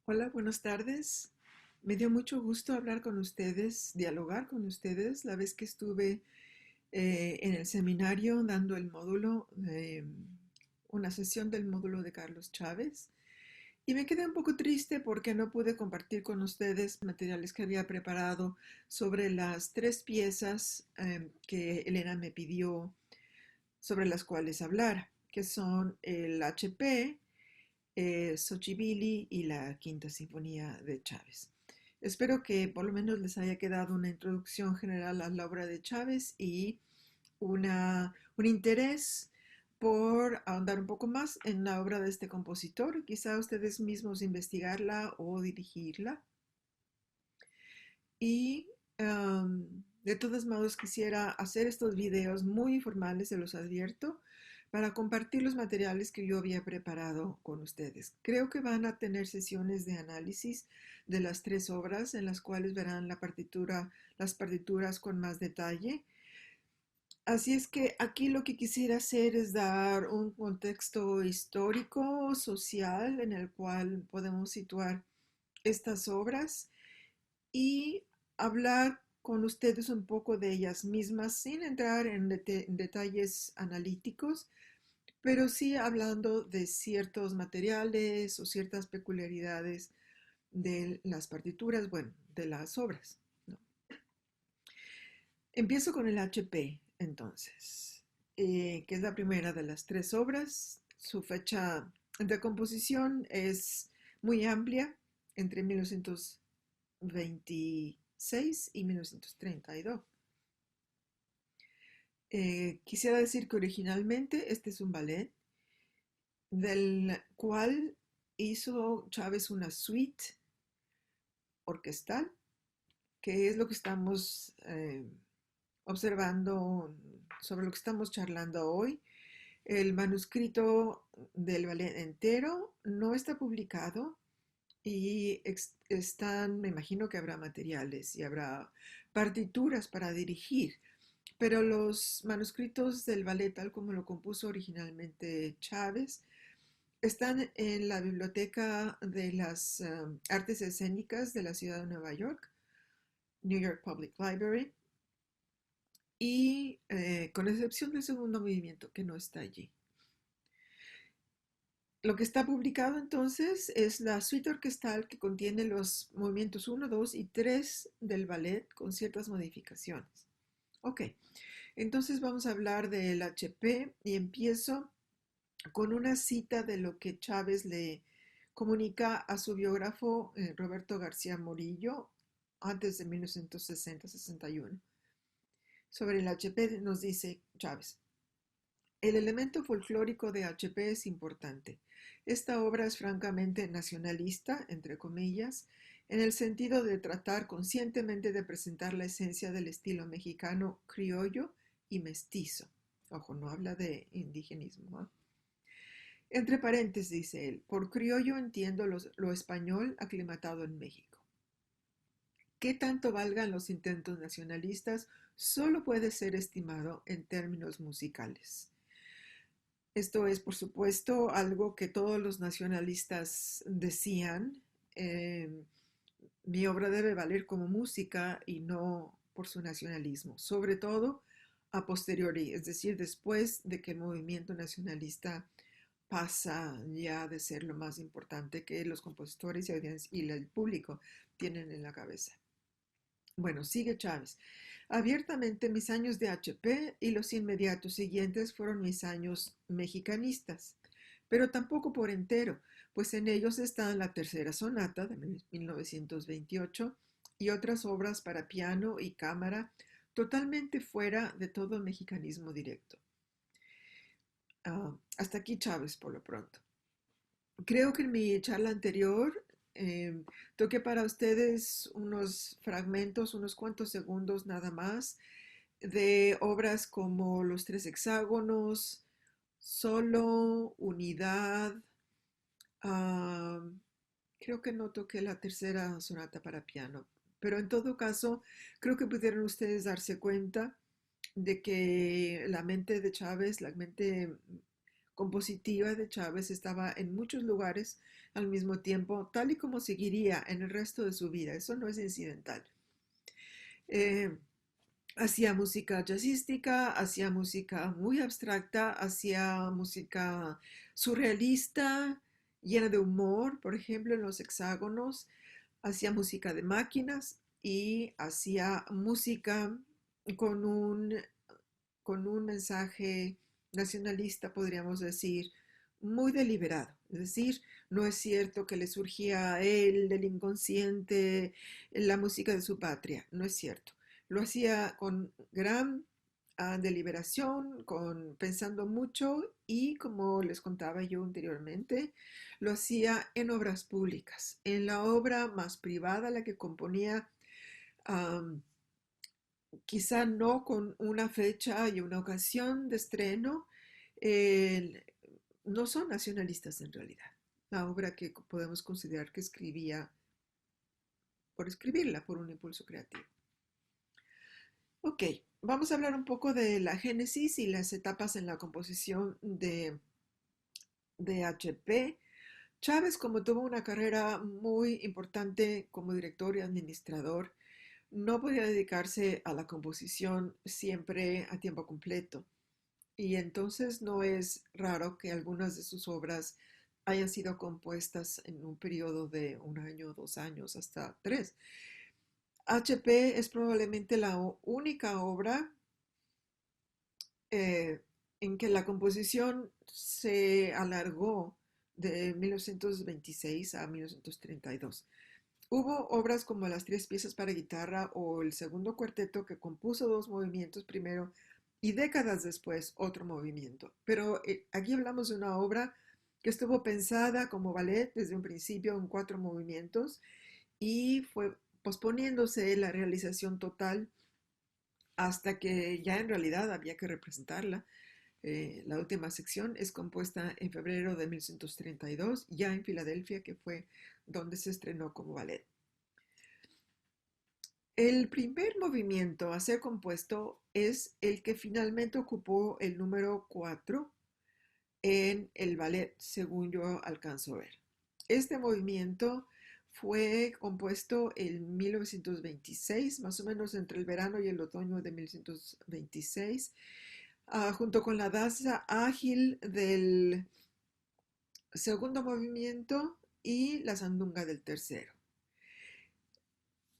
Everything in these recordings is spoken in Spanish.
Hola, buenas tardes. Me dio mucho gusto hablar con ustedes, dialogar con ustedes la vez que estuve en el seminario dando el módulo, una sesión del módulo de Carlos Chávez. Y me quedé un poco triste porque no pude compartir con ustedes materiales que había preparado sobre las tres piezas que Elena me pidió sobre las cuales hablar, que son el HP, Xochibili y la Quinta Sinfonía de Chávez. Espero que por lo menos les haya quedado una introducción general a la obra de Chávez y un interés por ahondar un poco más en la obra de este compositor, quizá ustedes mismos investigarla o dirigirla. Y de todos modos quisiera hacer estos videos muy informales, se los advierto, para compartir los materiales que yo había preparado con ustedes. Creo que van a tener sesiones de análisis de las tres obras en las cuales verán la partitura, las partituras con más detalle. Así es que aquí lo que quisiera hacer es dar un contexto histórico, social, en el cual podemos situar estas obras y hablar con ustedes un poco de ellas mismas sin entrar en detalles analíticos, pero sí hablando de ciertos materiales o ciertas peculiaridades de las partituras, bueno, de las obras, ¿no? Empiezo con el HP, entonces, que es la primera de las tres obras. Su fecha de composición es muy amplia, entre 1926 y 1932. Quisiera decir que originalmente este es un ballet del cual hizo Chávez una suite orquestal, que es lo que estamos observando, sobre lo que estamos charlando hoy. El manuscrito del ballet entero no está publicado y están, me imagino que habrá materiales y habrá partituras para dirigir, pero los manuscritos del ballet, tal como lo compuso originalmente Chávez, están en la Biblioteca de las Artes Escénicas de la ciudad de Nueva York, New York Public Library, y con excepción del segundo movimiento que no está allí. Lo que está publicado entonces es la suite orquestal que contiene los movimientos uno, 2 y 3 del ballet con ciertas modificaciones. Ok, entonces vamos a hablar del HP y empiezo con una cita de lo que Chávez le comunica a su biógrafo Roberto García Morillo antes de 1960-61. Sobre el HP nos dice Chávez: el elemento folclórico de HP es importante. Esta obra es francamente nacionalista, entre comillas, en el sentido de tratar conscientemente de presentar la esencia del estilo mexicano criollo y mestizo. Ojo, no habla de indigenismo, ¿eh? Entre paréntesis, dice él, por criollo entiendo lo español aclimatado en México. ¿Qué tanto valgan los intentos nacionalistas? Solo puede ser estimado en términos musicales. Esto es, por supuesto, algo que todos los nacionalistas decían. eh, Mi obra debe valer como música y no por su nacionalismo, sobre todo a posteriori, es decir, después de que el movimiento nacionalista pasa ya de ser lo más importante que los compositores y el público tienen en la cabeza. Bueno, sigue Chávez. Abiertamente mis años de HP y los inmediatos siguientes fueron mis años mexicanistas, pero tampoco por entero, pues en ellos están la tercera sonata de 1928 y otras obras para piano y cámara totalmente fuera de todo mexicanismo directo. Hasta aquí Chávez por lo pronto. Creo que en mi charla anterior toqué para ustedes unos fragmentos, unos cuantos segundos nada más, de obras como Los Tres Hexágonos, Solo, Unidad. ah, Creo que no toqué la tercera sonata para piano, pero en todo caso, creo que pudieron ustedes darse cuenta de que la mente de Chávez, la mente compositiva de Chávez estaba en muchos lugares al mismo tiempo, tal y como seguiría en el resto de su vida. Eso no es incidental. Eh, Hacía música jazzística, hacía música muy abstracta, hacía música surrealista, llena de humor, por ejemplo, en los hexágonos, hacía música de máquinas y hacía música con un, con un mensaje nacionalista, podríamos decir, muy deliberado. Es decir, no es cierto que le surgía a él del inconsciente la música de su patria, no es cierto. Lo hacía con gran deliberación, pensando mucho y, como les contaba yo anteriormente, lo hacía en obras públicas, en la obra más privada, la que componía, um, quizá no con una fecha y una ocasión de estreno, eh, no son nacionalistas en realidad. La obra que podemos considerar que escribía por escribirla, por un impulso creativo. Ok, vamos a hablar un poco de la génesis y las etapas en la composición de HP. Chávez, como tuvo una carrera muy importante como director y administrador, no podía dedicarse a la composición siempre a tiempo completo. Y entonces no es raro que algunas de sus obras hayan sido compuestas en un periodo de un año, 2 años, hasta tres. HP es probablemente la única obra eh, en que la composición se alargó de 1926 a 1932. Hubo obras como las tres piezas para guitarra o el segundo cuarteto que compuso dos movimientos primero y décadas después otro movimiento. Pero aquí hablamos de una obra que estuvo pensada como ballet desde un principio en cuatro movimientos y fue posponiéndose la realización total hasta que ya en realidad había que representarla. La última sección es compuesta en febrero de 1932, ya en Filadelfia, que fue donde se estrenó como ballet. El primer movimiento a ser compuesto es el que finalmente ocupó el número 4 en el ballet, según yo alcanzo a ver. Este movimiento fue compuesto en 1926, más o menos entre el verano y el otoño de 1926, junto con la danza ágil del segundo movimiento y la sandunga del tercero.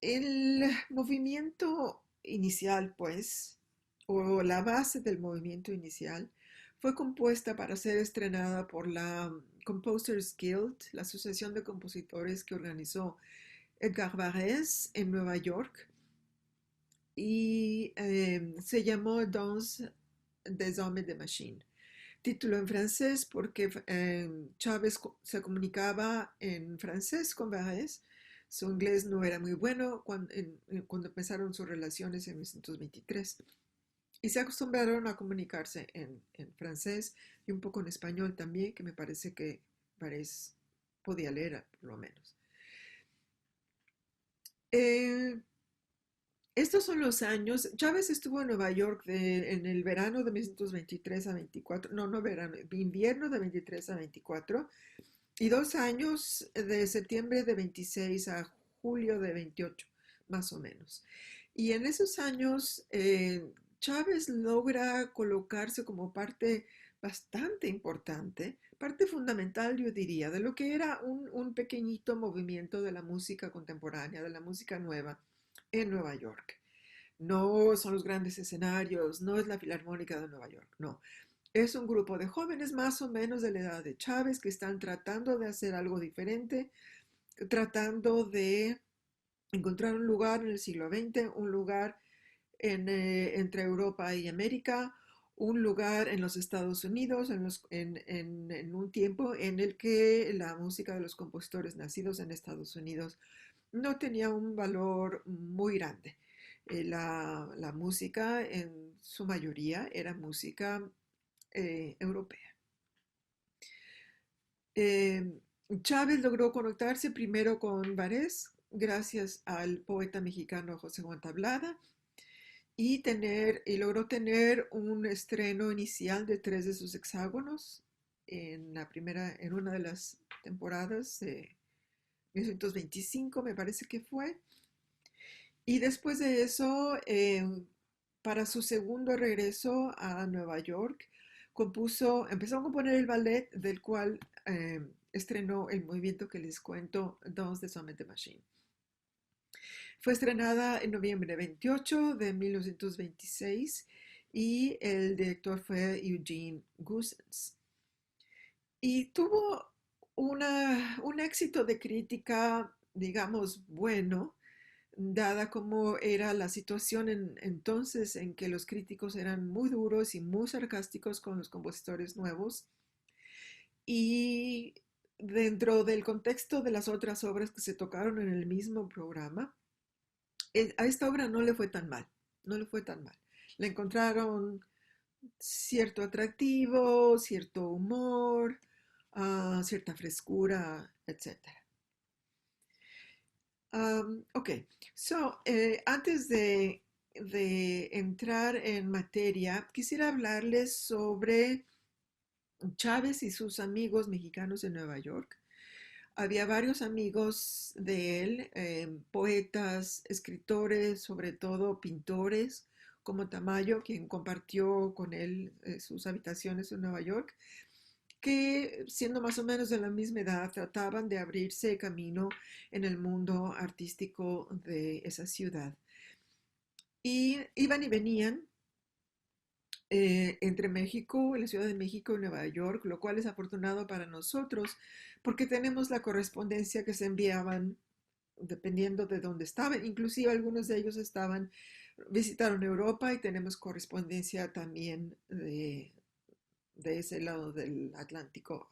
El movimiento inicial, pues, o la base del movimiento inicial, fue compuesta para ser estrenada por la Composers Guild, la asociación de compositores que organizó Edgar Varèse en Nueva York, y se llamó Danse des Hommes de Machine. Título en francés porque Chávez se comunicaba en francés con Varèse. Su inglés no era muy bueno cuando empezaron sus relaciones en 1923 y se acostumbraron a comunicarse en francés y un poco en español también, que me parece que Varèse podía leer por lo menos. Eh, Estos son los años. Chávez estuvo en Nueva York en el verano de 1923 a 24, no verano, invierno de 23 a 24, y 2 años de septiembre de 26 a julio de 28, más o menos. Y en esos años, Chávez logra colocarse como parte bastante importante, parte fundamental, yo diría, de lo que era un pequeñito movimiento de la música contemporánea, de la música nueva en Nueva York. No son los grandes escenarios, no es la Filarmónica de Nueva York, no. Es un grupo de jóvenes más o menos de la edad de Chávez que están tratando de hacer algo diferente, tratando de encontrar un lugar en el siglo XX, un lugar entre Europa y América, un lugar en los Estados Unidos, en un tiempo en el que la música de los compositores nacidos en Estados Unidos no tenía un valor muy grande. La música en su mayoría era música europea. Eh, Chávez logró conectarse primero con Varés gracias al poeta mexicano José Juan Tablada y logró tener un estreno inicial de tres de sus hexágonos en una de las temporadas, 1925 me parece que fue. Y después de eso, para su segundo regreso a Nueva York, empezó a componer el ballet del cual estrenó el movimiento que les cuento, Danse des Hommes de Machine. Fue estrenada en noviembre 28 de 1926 y el director fue Eugene Goossens. Y tuvo un éxito de crítica, digamos, bueno, dada como era la situación entonces en que los críticos eran muy duros y muy sarcásticos con los compositores nuevos. Y dentro del contexto de las otras obras que se tocaron en el mismo programa, a esta obra no le fue tan mal, no le fue tan mal. Le encontraron cierto atractivo, cierto humor, cierta frescura, etc. Ok, antes de entrar en materia, quisiera hablarles sobre Chávez y sus amigos mexicanos en Nueva York. Había varios amigos de él, poetas, escritores, sobre todo pintores, como Tamayo, quien compartió con él sus habitaciones en Nueva York, que siendo más o menos de la misma edad trataban de abrirse camino en el mundo artístico de esa ciudad. Y iban y venían entre México, la Ciudad de México y Nueva York, lo cual es afortunado para nosotros porque tenemos la correspondencia que se enviaban dependiendo de dónde estaban. Inclusive algunos de ellos visitaron Europa y tenemos correspondencia también de ese lado del Atlántico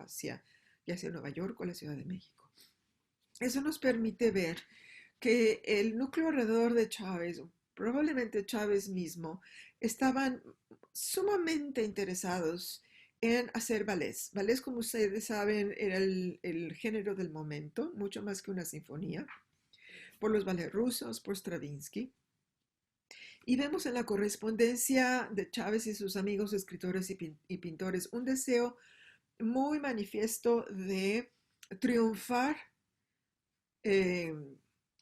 ya sea Nueva York o la Ciudad de México. Eso nos permite ver que el núcleo alrededor de Chávez, probablemente Chávez mismo, estaban sumamente interesados en hacer ballets. Ballets, como ustedes saben, era el género del momento, mucho más que una sinfonía, por los ballets rusos, por Stravinsky. Y vemos en la correspondencia de Chávez y sus amigos escritores y pintores un deseo muy manifiesto de triunfar eh,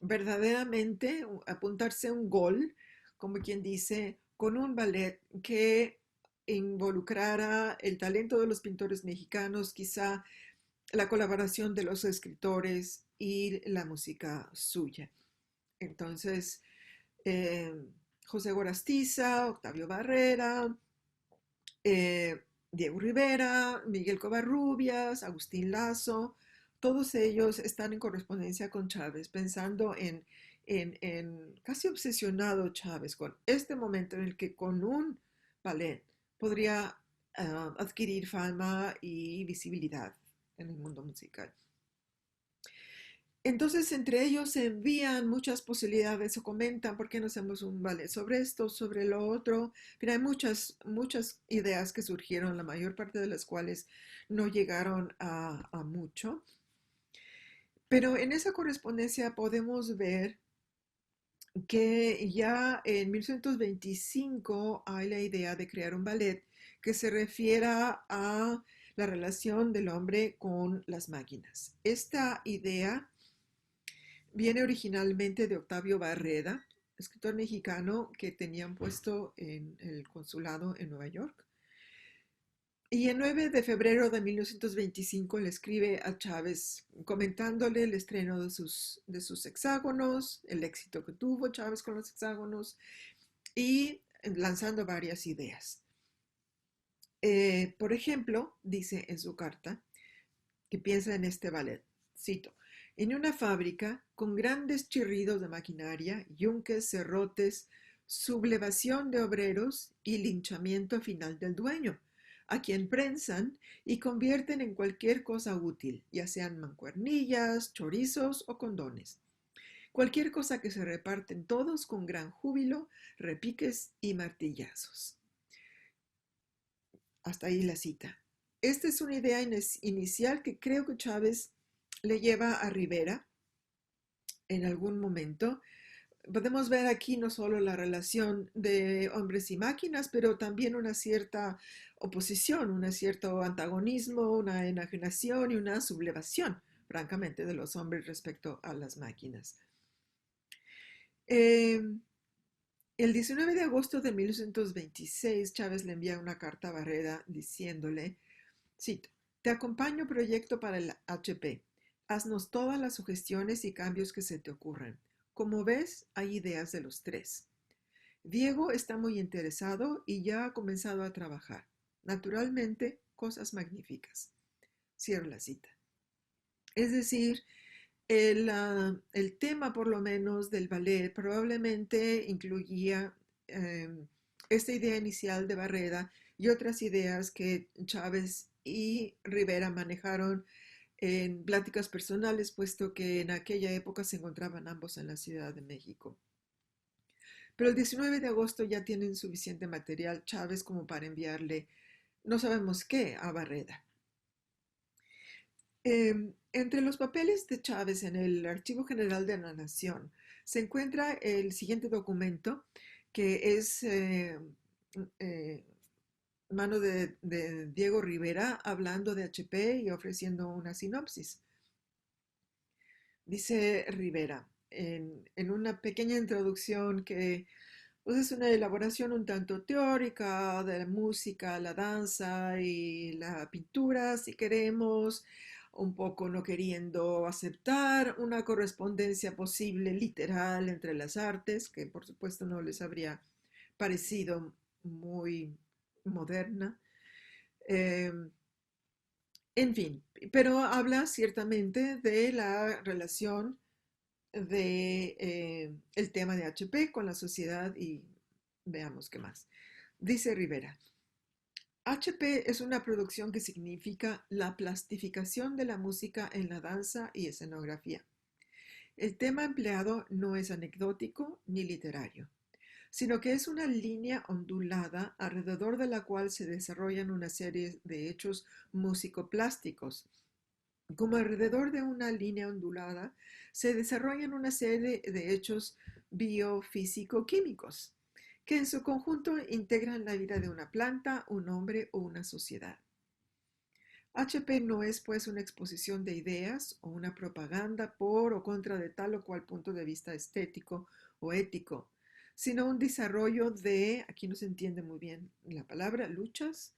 verdaderamente, apuntarse a un gol, como quien dice, con un ballet que involucrara el talento de los pintores mexicanos, quizá la colaboración de los escritores y la música suya. Entonces, eh, José Gorastiza, Octavio Barrera, Diego Rivera, Miguel Covarrubias, Agustín Lazo, todos ellos están en correspondencia con Chávez, pensando en casi obsesionado Chávez con este momento en el que con un ballet podría adquirir fama y visibilidad en el mundo musical. Entonces, entre ellos se envían muchas posibilidades o comentan por qué no hacemos un ballet sobre esto, sobre lo otro. Pero hay muchas ideas que surgieron, la mayor parte de las cuales no llegaron a mucho. Pero en esa correspondencia podemos ver que ya en 1925 hay la idea de crear un ballet que se refiera a la relación del hombre con las máquinas. Esta idea viene originalmente de Octavio Barreda, escritor mexicano que tenían puesto en el consulado en Nueva York. Y el 9 de febrero de 1925 le escribe a Chávez comentándole el estreno de sus hexágonos, el éxito que tuvo Chávez con los hexágonos y lanzando varias ideas. Por ejemplo, dice en su carta que piensa en este ballet, cito, en una fábrica con grandes chirridos de maquinaria, yunques, serrotes, sublevación de obreros y linchamiento final del dueño, a quien prensan y convierten en cualquier cosa útil, ya sean mancuernillas, chorizos o condones. Cualquier cosa que se reparten todos con gran júbilo, repiques y martillazos. Hasta ahí la cita. Esta es una idea inicial que creo que Chávez le lleva a Rivera en algún momento, podemos ver aquí no solo la relación de hombres y máquinas, pero también una cierta oposición, un cierto antagonismo, una enajenación y una sublevación, francamente, de los hombres respecto a las máquinas. Eh, el 19 de agosto de 1926, Chávez le envía una carta a Barreda diciéndole, cito, te acompaño proyecto para el HP. Haznos todas las sugestiones y cambios que se te ocurran. Como ves, hay ideas de los tres. Diego está muy interesado y ya ha comenzado a trabajar. Naturalmente, cosas magníficas. Cierro la cita. Es decir, el tema por lo menos del ballet probablemente incluía esta idea inicial de Barreda y otras ideas que Chávez y Rivera manejaron en pláticas personales, puesto que en aquella época se encontraban ambos en la Ciudad de México. Pero el 19 de agosto ya tienen suficiente material Chávez como para enviarle no sabemos qué a Barreda. Entre los papeles de Chávez en el Archivo General de la Nación se encuentra el siguiente documento que es eh, mano de Diego Rivera hablando de HP y ofreciendo una sinopsis. Dice Rivera en una pequeña introducción que pues, es una elaboración un tanto teórica de la música, la danza y la pintura, si queremos, un poco no queriendo aceptar una correspondencia posible literal entre las artes, que por supuesto no les habría parecido muy moderna. Eh, en fin, pero habla ciertamente de la relación de el tema de HP con la sociedad y veamos qué más. Dice Rivera, HP es una producción que significa la plastificación de la música en la danza y escenografía. El tema empleado no es anecdótico ni literario, sino que es una línea ondulada alrededor de la cual se desarrollan una serie de hechos musicoplásticos. Como alrededor de una línea ondulada se desarrollan una serie de hechos biofísico-químicos que en su conjunto integran la vida de una planta, un hombre o una sociedad. HP no es pues una exposición de ideas o una propaganda por o contra de tal o cual punto de vista estético o ético, sino un desarrollo de, aquí no se entiende muy bien la palabra, luchas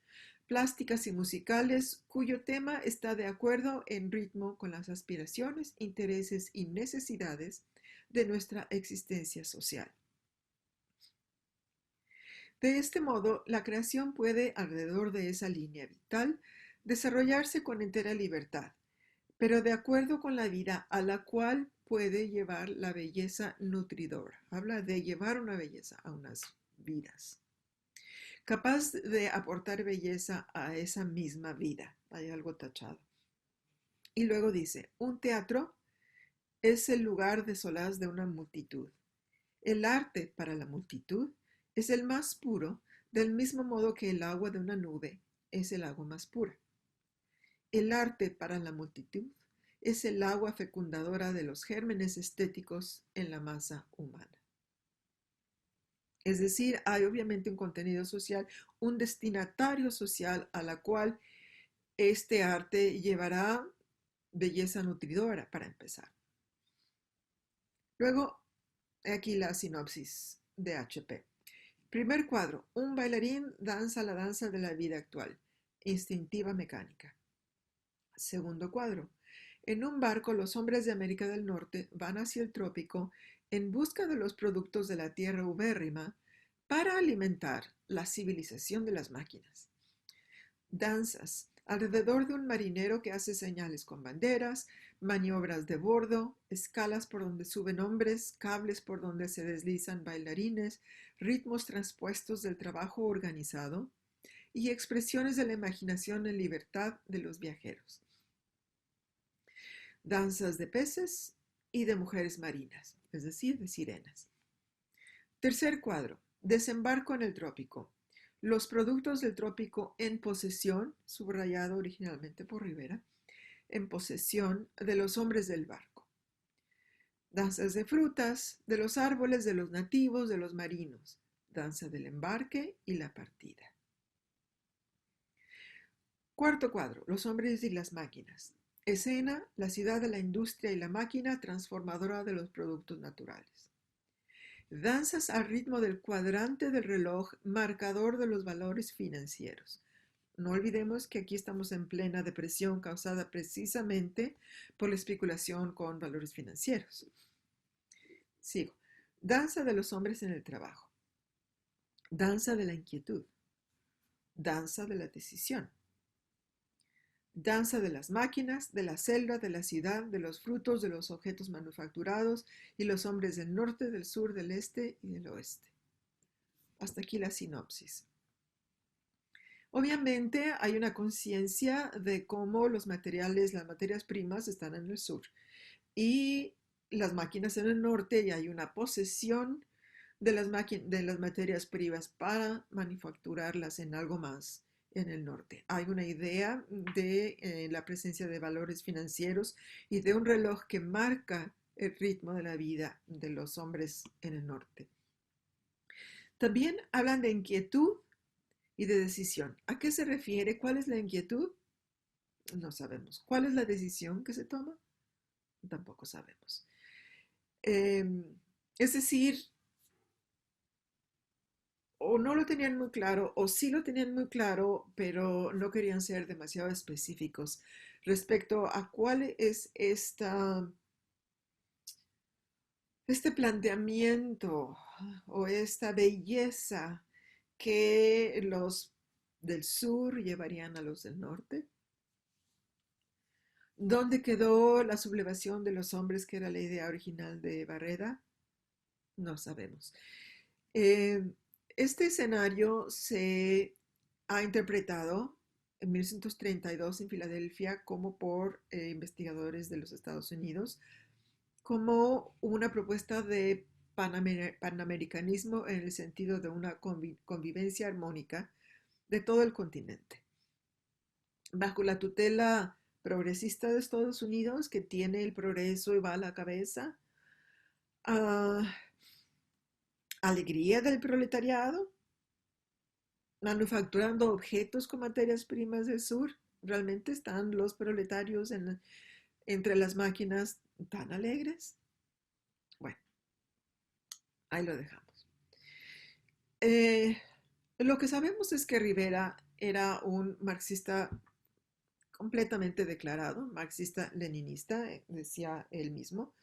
plásticas y musicales cuyo tema está de acuerdo en ritmo con las aspiraciones, intereses y necesidades de nuestra existencia social. De este modo, la creación puede, alrededor de esa línea vital, desarrollarse con entera libertad, pero de acuerdo con la vida a la cual puede llevar la belleza nutridora. Habla de llevar una belleza a unas vidas, capaz de aportar belleza a esa misma vida. Hay algo tachado. Y luego dice, un teatro es el lugar de solaz de una multitud. El arte para la multitud es el más puro, del mismo modo que el agua de una nube es el agua más pura. El arte para la multitud es el agua fecundadora de los gérmenes estéticos en la masa humana. Es decir, hay obviamente un contenido social, un destinatario social a la cual este arte llevará belleza nutridora para empezar. Luego, aquí la sinopsis de HP. Primer cuadro, un bailarín danza la danza de la vida actual, instintiva mecánica. Segundo cuadro, en un barco los hombres de América del Norte van hacia el trópico en busca de los productos de la tierra ubérrima para alimentar la civilización de las máquinas. Danzas alrededor de un marinero que hace señales con banderas, maniobras de bordo, escalas por donde suben hombres, cables por donde se deslizan bailarines, ritmos transpuestos del trabajo organizado y expresiones de la imaginación en libertad de los viajeros. Danzas de peces y de mujeres marinas, es decir, de sirenas. Tercer cuadro, desembarco en el trópico. Los productos del trópico en posesión, subrayado originalmente por Rivera, en posesión de los hombres del barco. Danzas de frutas, de los árboles, de los nativos, de los marinos. Danza del embarque y la partida. Cuarto cuadro, los hombres y las máquinas. Escena, la ciudad de la industria y la máquina transformadora de los productos naturales. Danzas al ritmo del cuadrante del reloj, marcador de los valores financieros. No olvidemos que aquí estamos en plena depresión causada precisamente por la especulación con valores financieros. Sigo. Danza de los hombres en el trabajo. Danza de la inquietud. Danza de la decisión. Danza de las máquinas, de la selva, de la ciudad, de los frutos, de los objetos manufacturados y los hombres del norte, del sur, del este y del oeste. Hasta aquí la sinopsis. Obviamente hay una conciencia de cómo los materiales, las materias primas están en el sur y las máquinas en el norte, y hay una posesión de las materias primas para manufacturarlas en algo más en el norte. Hay una idea de la presencia de valores financieros y de un reloj que marca el ritmo de la vida de los hombres en el norte. También hablan de inquietud y de decisión. ¿A qué se refiere? ¿Cuál es la inquietud? No sabemos. ¿Cuál es la decisión que se toma? Tampoco sabemos. Es decir, o no lo tenían muy claro, o sí lo tenían muy claro, pero no querían ser demasiado específicos respecto a cuál es este planteamiento o esta belleza que los del sur llevarían a los del norte. ¿Dónde quedó la sublevación de los hombres, que era la idea original de Barreda? No sabemos. Este escenario se ha interpretado en 1932 en Filadelfia como por investigadores de los Estados Unidos como una propuesta de panamericanismo en el sentido de una convivencia armónica de todo el continente. Bajo la tutela progresista de Estados Unidos, que tiene el progreso y va a la cabeza, alegría del proletariado, manufacturando objetos con materias primas del sur. ¿Realmente están los proletarios entre las máquinas tan alegres? Bueno, ahí lo dejamos. Lo que sabemos es que Rivera era un marxista completamente declarado, marxista-leninista, decía él mismo,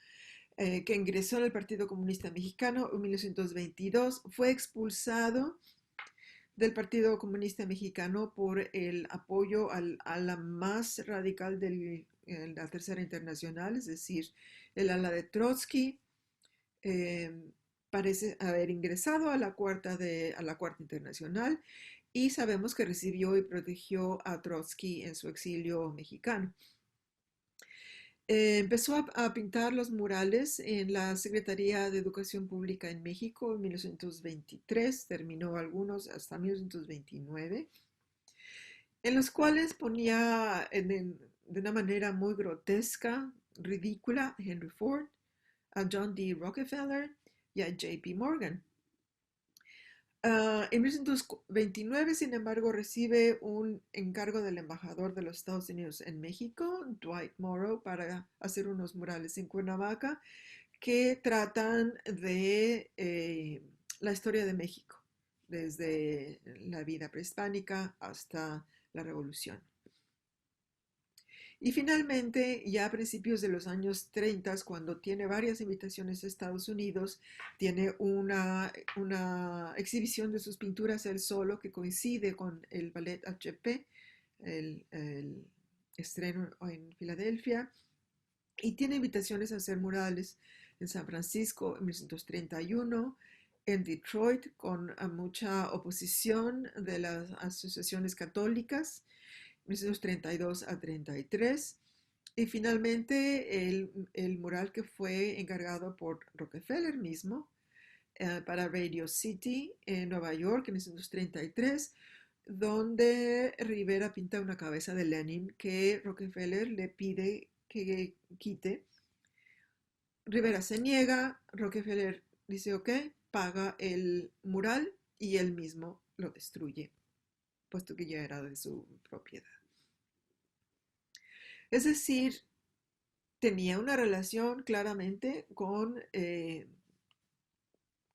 que ingresó en el Partido Comunista Mexicano en 1922, fue expulsado del Partido Comunista Mexicano por el apoyo a la más radical de la Tercera Internacional, es decir, el ala de Trotsky. Parece haber ingresado a la Cuarta Internacional, y sabemos que recibió y protegió a Trotsky en su exilio mexicano. Empezó a pintar los murales en la Secretaría de Educación Pública en México en 1923, terminó algunos hasta 1929, en los cuales ponía de una manera muy grotesca, ridícula, a Henry Ford, a John D. Rockefeller y a J.P. Morgan. En 1929, sin embargo, recibe un encargo del embajador de los Estados Unidos en México, Dwight Morrow, para hacer unos murales en Cuernavaca que tratan de la historia de México, desde la vida prehispánica hasta la Revolución. Y finalmente, ya a principios de los años 30, cuando tiene varias invitaciones a Estados Unidos, tiene una exhibición de sus pinturas él solo que coincide con el ballet HP, el estreno en Filadelfia, y tiene invitaciones a hacer murales en San Francisco en 1931, en Detroit con mucha oposición de las asociaciones católicas, 1932 a 33, y finalmente el mural que fue encargado por Rockefeller mismo para Radio City en Nueva York en 1933, donde Rivera pinta una cabeza de Lenin que Rockefeller le pide que quite Rivera se niega, Rockefeller dice ok, paga el mural y él mismo lo destruye, puesto que ya era de su propiedad. Es decir, tenía una relación claramente con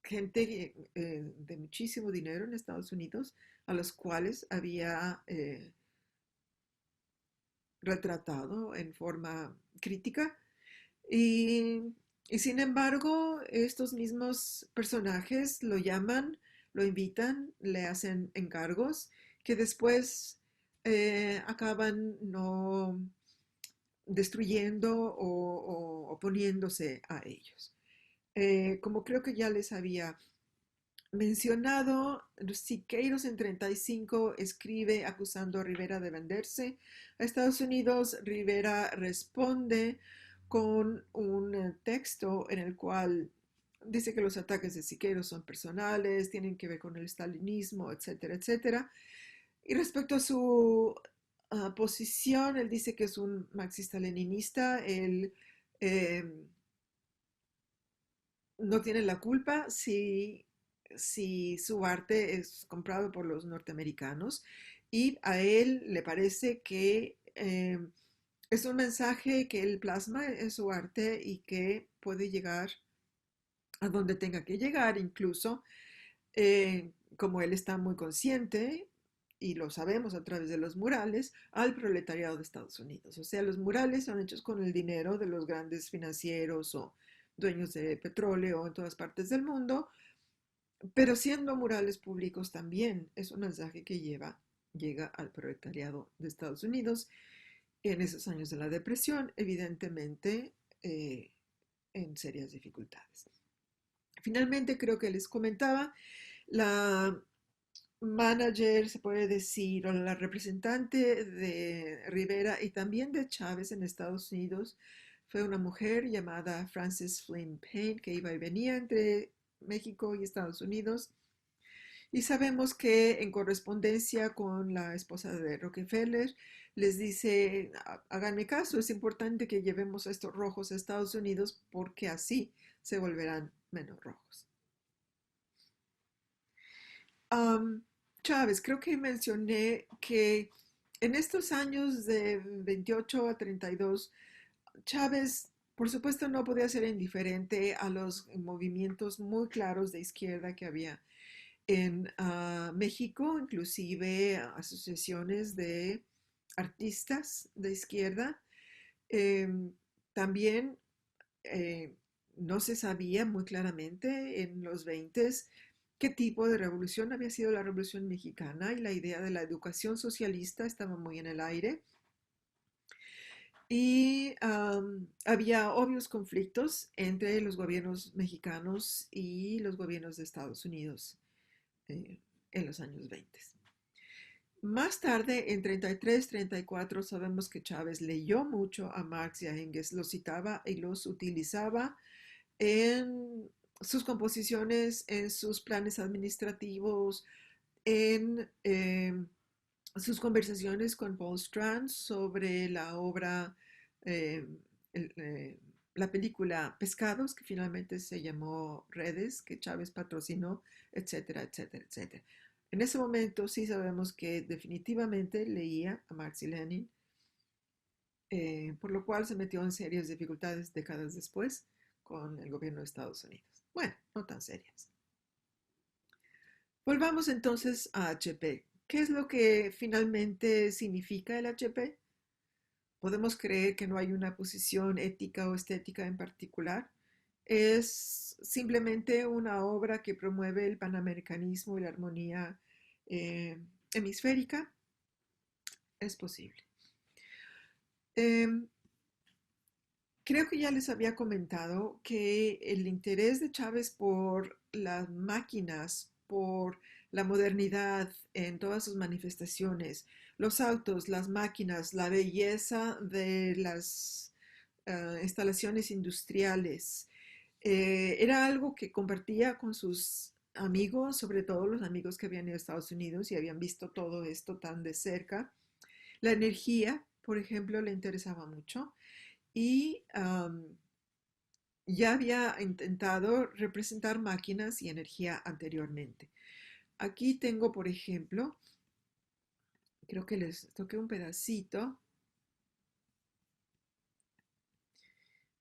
gente de muchísimo dinero en Estados Unidos, a los cuales había retratado en forma crítica. Y, y sin embargo, estos mismos personajes lo llaman, lo invitan, le hacen encargos que después acaban no destruyendo o oponiéndose a ellos. Como creo que ya les había mencionado, Siqueiros en 35 escribe acusando a Rivera de venderse a Estados Unidos. Rivera responde con un texto en el cual dice que los ataques de Siqueiros son personales, tienen que ver con el stalinismo, etcétera, etcétera. Y respecto a su posición, él dice que es un marxista-leninista. Él eh, no tiene la culpa si su arte es comprado por los norteamericanos, y a él le parece que es un mensaje que él plasma en su arte y que puede llegar a donde tenga que llegar, incluso como él está muy consciente, y lo sabemos a través de los murales, al proletariado de Estados Unidos. O sea, los murales son hechos con el dinero de los grandes financieros o dueños de petróleo en todas partes del mundo, pero siendo murales públicos también es un mensaje que llega al proletariado de Estados Unidos en esos años de la depresión, evidentemente en serias dificultades. Finalmente, creo que les comentaba, la manager, se puede decir, o la representante de Rivera y también de Chávez en Estados Unidos fue una mujer llamada Frances Flynn Payne, que iba y venía entre México y Estados Unidos. Y sabemos que en correspondencia con la esposa de Rockefeller, les dice, háganme caso, es importante que llevemos estos rojos a Estados Unidos porque así se volverán menos rojos. Um, Chávez, creo que mencioné que en estos años de 28 a 32, Chávez, por supuesto, no podía ser indiferente a los movimientos muy claros de izquierda que había en México, inclusive asociaciones de artistas de izquierda. Em, También eh, no se sabía muy claramente en los 20 qué tipo de revolución había sido la Revolución Mexicana, y la idea de la educación socialista estaba muy en el aire. Y había obvios conflictos entre los gobiernos mexicanos y los gobiernos de Estados Unidos eh, en los años 20. Más tarde, en 33, 34, sabemos que Chávez leyó mucho a Marx y a Engels, los citaba y los utilizaba en sus composiciones, en sus planes administrativos, en sus conversaciones con Paul Strand sobre la obra, eh, el, la película Pescados, que finalmente se llamó Redes, que Chávez patrocinó, etcétera, etcétera, etcétera. En ese momento sí sabemos que definitivamente leía a Marx y Lenin, por lo cual se metió en serias dificultades décadas después con el gobierno de Estados Unidos. Bueno, no tan serias. Volvamos entonces a HP. ¿Qué es lo que finalmente significa el HP? Podemos creer que no hay una posición ética o estética en particular. Es simplemente una obra que promueve el panamericanismo y la armonía hemisférica. Es posible. Em, Creo que ya les había comentado que el interés de Chávez por las máquinas, por la modernidad en todas sus manifestaciones, los autos, las máquinas, la belleza de las instalaciones industriales, era algo que compartía con sus amigos, sobre todo los amigos que habían ido a Estados Unidos y habían visto todo esto tan de cerca. La energía, por ejemplo, le interesaba mucho. Y ya había intentado representar máquinas y energía anteriormente. Aquí tengo, por ejemplo, creo que les toqué un pedacito,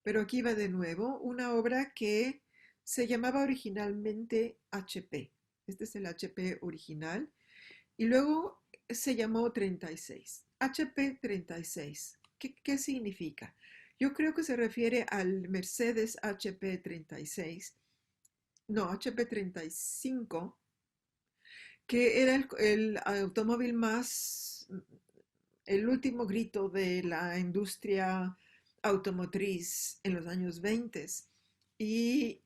pero aquí va de nuevo una obra que se llamaba originalmente HP. Este es el HP original. Y luego se llamó 36. HP 36. ¿Qué significa? Yo creo que se refiere al Mercedes HP 36. No, HP 35, que era el automóvil más, el último grito de la industria automotriz en los años 20. Y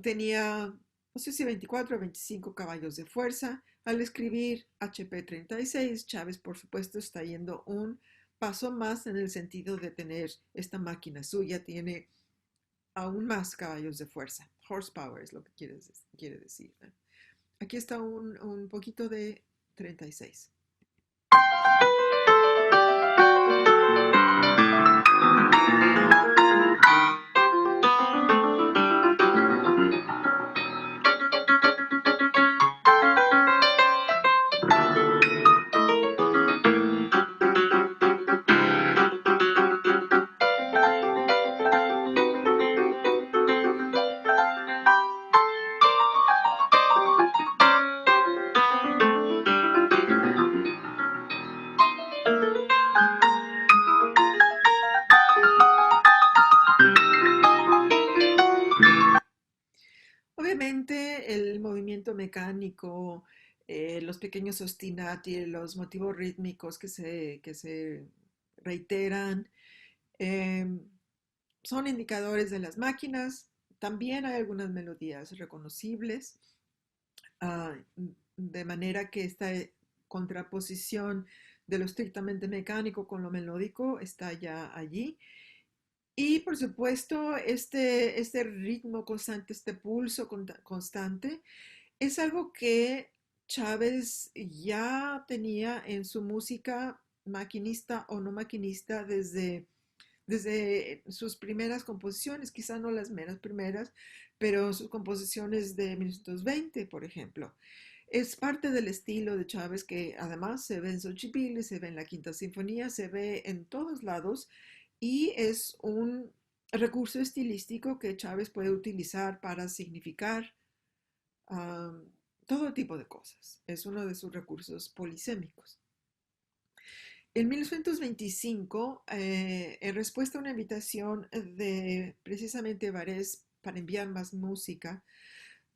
tenía, no sé si 24 o 25 caballos de fuerza. Al escribir HP 36, Chávez, por supuesto, está yendo un paso más en el sentido de tener esta máquina suya, tiene aún más caballos de fuerza. Horsepower es lo que quiere decir, ¿no? Aquí está un poquito de 36. Obviamente el movimiento mecánico, los pequeños ostinati, los motivos rítmicos que se reiteran, eh, son indicadores de las máquinas. También hay algunas melodías reconocibles, ah, de manera que esta contraposición de lo estrictamente mecánico con lo melódico está ya allí. Y por supuesto, este ritmo constante, este pulso constante, es algo que Chávez ya tenía en su música, maquinista o no maquinista, desde sus primeras composiciones, quizá no las menos primeras, pero sus composiciones de 1920, por ejemplo. Es parte del estilo de Chávez que además se ve en Xochipilli, se ve en la Quinta Sinfonía, se ve en todos lados y es un recurso estilístico que Chávez puede utilizar para significar um, todo tipo de cosas. Es uno de sus recursos polisémicos. En 1925, en respuesta a una invitación de precisamente Varés para enviar más música,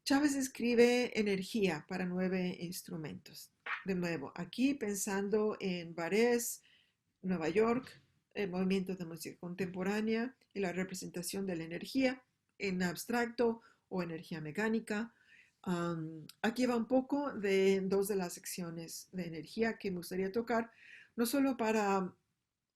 Chávez escribe Energía para 9 instrumentos. De nuevo, aquí pensando en Varés, Nueva York, el movimiento de música contemporánea y la representación de la energía en abstracto o energía mecánica. Aquí va un poco de dos de las secciones de energía que me gustaría tocar, no solo para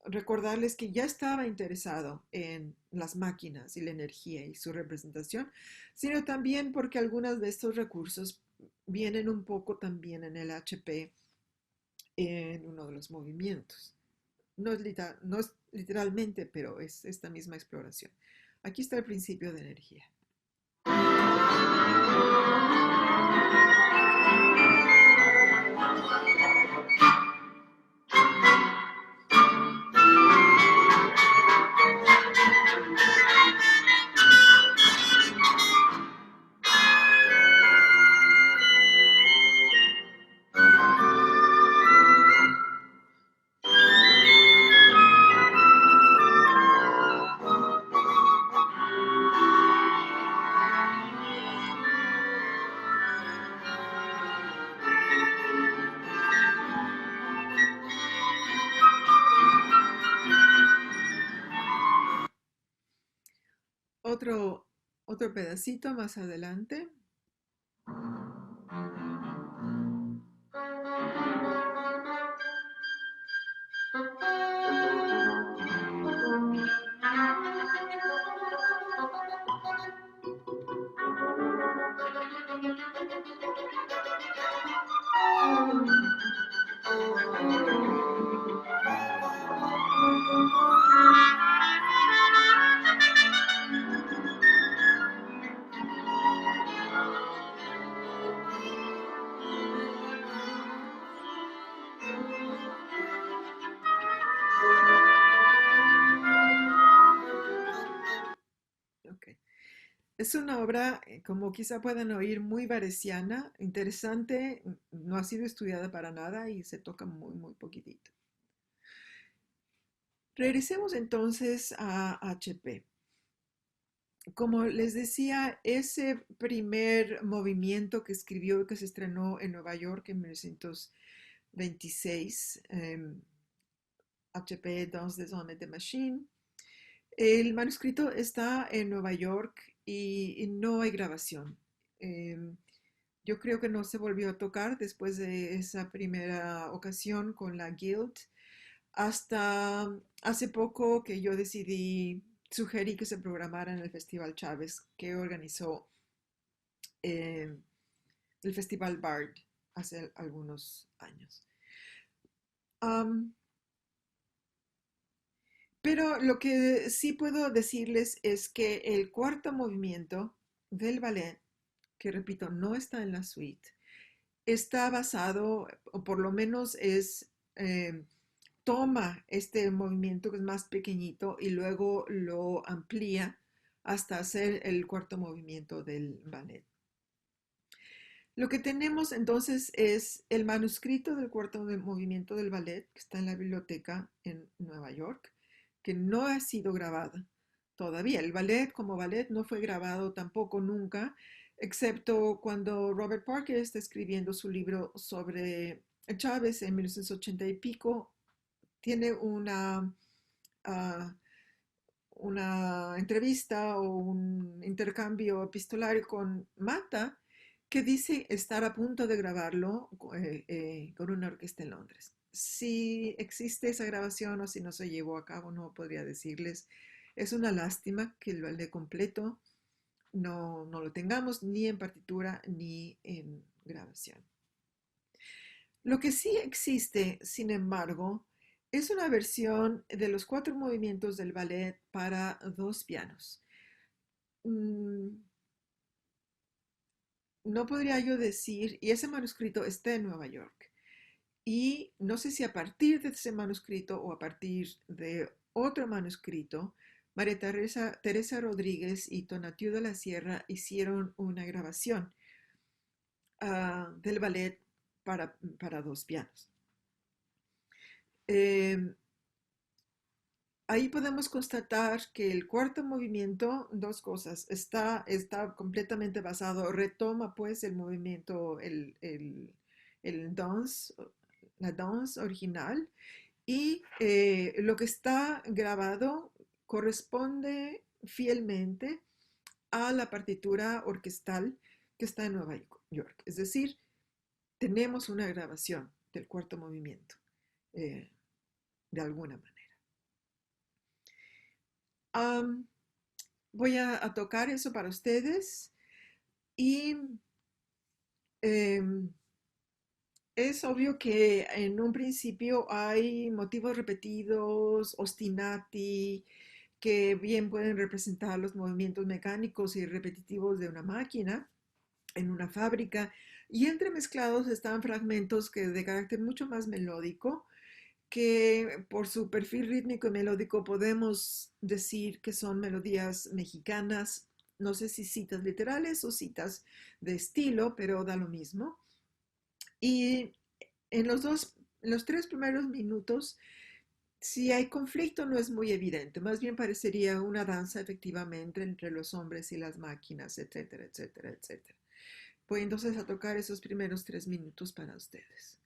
recordarles que ya estaba interesado en las máquinas y la energía y su representación, sino también porque algunos de estos recursos vienen un poco también en el HP en uno de los movimientos. No es literalmente, pero es esta misma exploración. Aquí está el principio de energía. Otro, otro pedacito más adelante. Es una obra, como quizá puedan oír, muy varesiana, interesante, no ha sido estudiada para nada y se toca muy, muy poquitito. Regresemos entonces a HP. Como les decía, ese primer movimiento que escribió y que se estrenó en Nueva York en 1926, HP Dans des Hommes de Machine, el manuscrito está en Nueva York y no hay grabación. Em, yo creo que no se volvió a tocar después de esa primera ocasión con la Guild, hasta hace poco que yo decidí, sugerí que se programara en el Festival Chávez que organizó eh, el Festival Bard hace algunos años. Am, pero lo que sí puedo decirles es que el cuarto movimiento del ballet, que repito, no está en la suite, está basado, o por lo menos toma este movimiento que es más pequeñito y luego lo amplía hasta hacer el cuarto movimiento del ballet. Lo que tenemos entonces es el manuscrito del cuarto movimiento del ballet que está en la biblioteca en Nueva York, que no ha sido grabada todavía. El ballet como ballet no fue grabado tampoco nunca, excepto cuando Robert Parker está escribiendo su libro sobre Chávez en 1980 y pico. Tiene uh, una entrevista o un intercambio epistolario con Mata, que dice estar a punto de grabarlo con una orquesta en Londres. Si existe esa grabación o si no se llevó a cabo, no podría decirles. Es una lástima que el ballet completo no lo tengamos ni en partitura ni en grabación. Lo que sí existe, sin embargo, es una versión de los cuatro movimientos del ballet para dos pianos. Mm, no podría yo decir, y ese manuscrito está en Nueva York, y no sé si a partir de ese manuscrito o a partir de otro manuscrito, María Teresa Rodríguez y Tonatiuh de la Sierra hicieron una grabación del ballet para dos pianos. Eh, Ahí podemos constatar que el cuarto movimiento, dos cosas, está completamente basado, retoma pues el movimiento, el dance, la dance original, y lo que está grabado corresponde fielmente a la partitura orquestal que está en Nueva York. Es decir, tenemos una grabación del cuarto movimiento, eh, de alguna manera. Am, voy a tocar eso para ustedes y em, es obvio que en un principio hay motivos repetidos, ostinati, que bien pueden representar los movimientos mecánicos y repetitivos de una máquina en una fábrica, y entremezclados están fragmentos que de carácter mucho más melódico, que por su perfil rítmico y melódico podemos decir que son melodías mexicanas, no sé si citas literales o citas de estilo, pero da lo mismo. Y en los tres primeros minutos, si hay conflicto no es muy evidente, más bien parecería una danza efectivamente entre los hombres y las máquinas, etcétera, etcétera, etcétera. Voy entonces a tocar esos primeros 3 minutos para ustedes.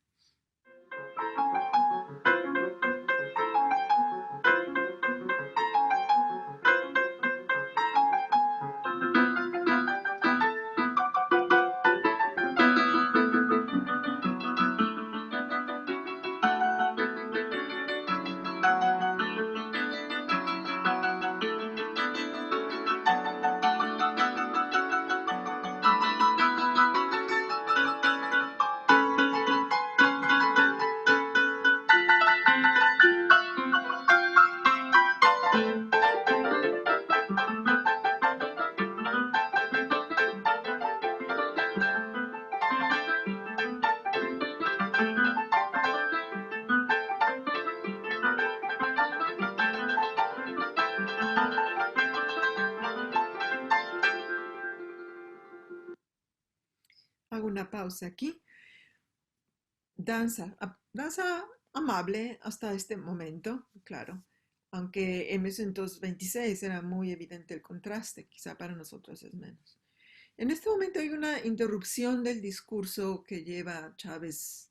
Hago una pausa aquí. Danza amable hasta este momento, claro. Aunque en 1926 era muy evidente el contraste, quizá para nosotros es menos. En este momento hay una interrupción del discurso que lleva Chávez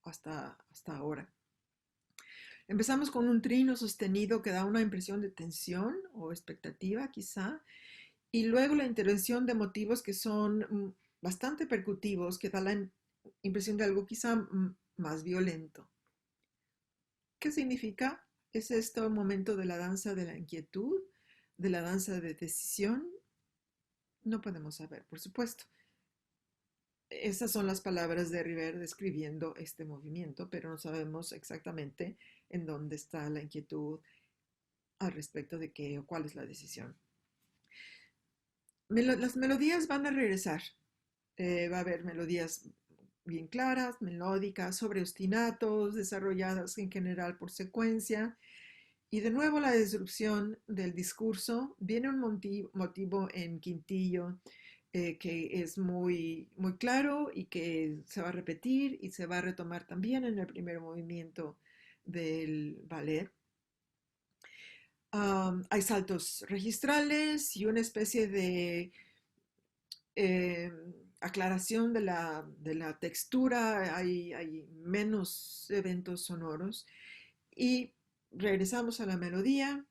hasta ahora. Empezamos con un trino sostenido que da una impresión de tensión o expectativa, quizá, y luego la intervención de motivos que son bastante percutivos, que da la impresión de algo quizá más violento. ¿Qué significa? ¿Es esto un momento de la danza de la inquietud, de la danza de decisión? No podemos saber, por supuesto. Esas son las palabras de River describiendo este movimiento, pero no sabemos exactamente en dónde está la inquietud al respecto de qué o cuál es la decisión. Las melodías van a regresar. Va a haber melodías bien claras, melódicas, sobre ostinatos, desarrolladas en general por secuencia. Y de nuevo la disrupción del discurso. Viene un motivo en quintillo que es muy claro y que se va a repetir y se va a retomar también en el primer movimiento del ballet. Hay saltos registrales y una especie de eh, aclaración de la textura, hay menos eventos sonoros y regresamos a la melodía,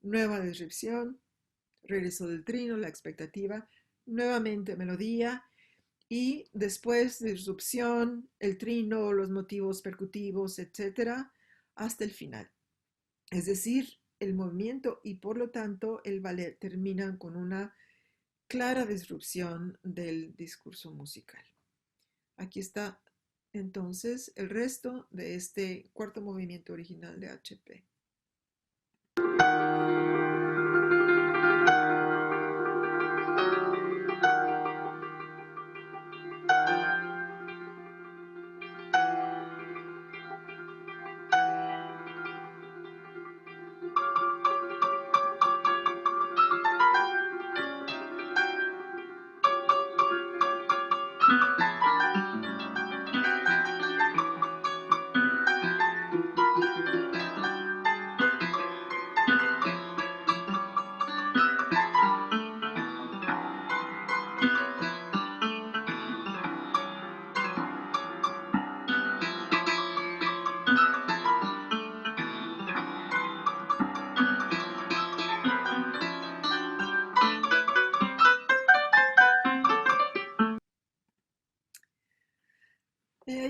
nueva descripción, regreso del trino, la expectativa, nuevamente melodía y después disrupción, el trino, los motivos percutivos, etcétera, hasta el final. Es decir, el movimiento y por lo tanto el ballet terminan con una clara disrupción del discurso musical. Aquí está entonces el resto de este cuarto movimiento original de HP.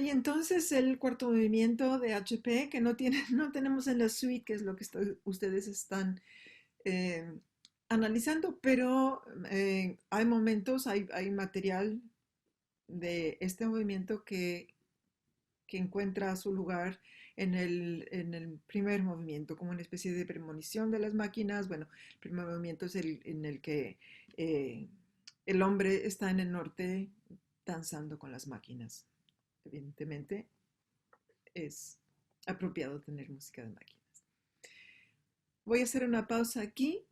Y entonces el cuarto movimiento de HP que no tenemos en la suite, que es lo que ustedes están eh, analizando, pero hay momentos, hay material de este movimiento que encuentra su lugar en el primer movimiento, como una especie de premonición de las máquinas. Bueno, el primer movimiento es el en el que eh, el hombre está en el norte danzando con las máquinas. Evidentemente es apropiado tener música de máquinas. Voy a hacer una pausa aquí.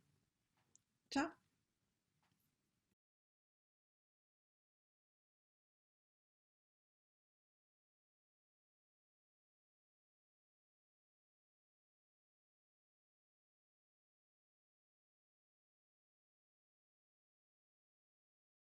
Chao.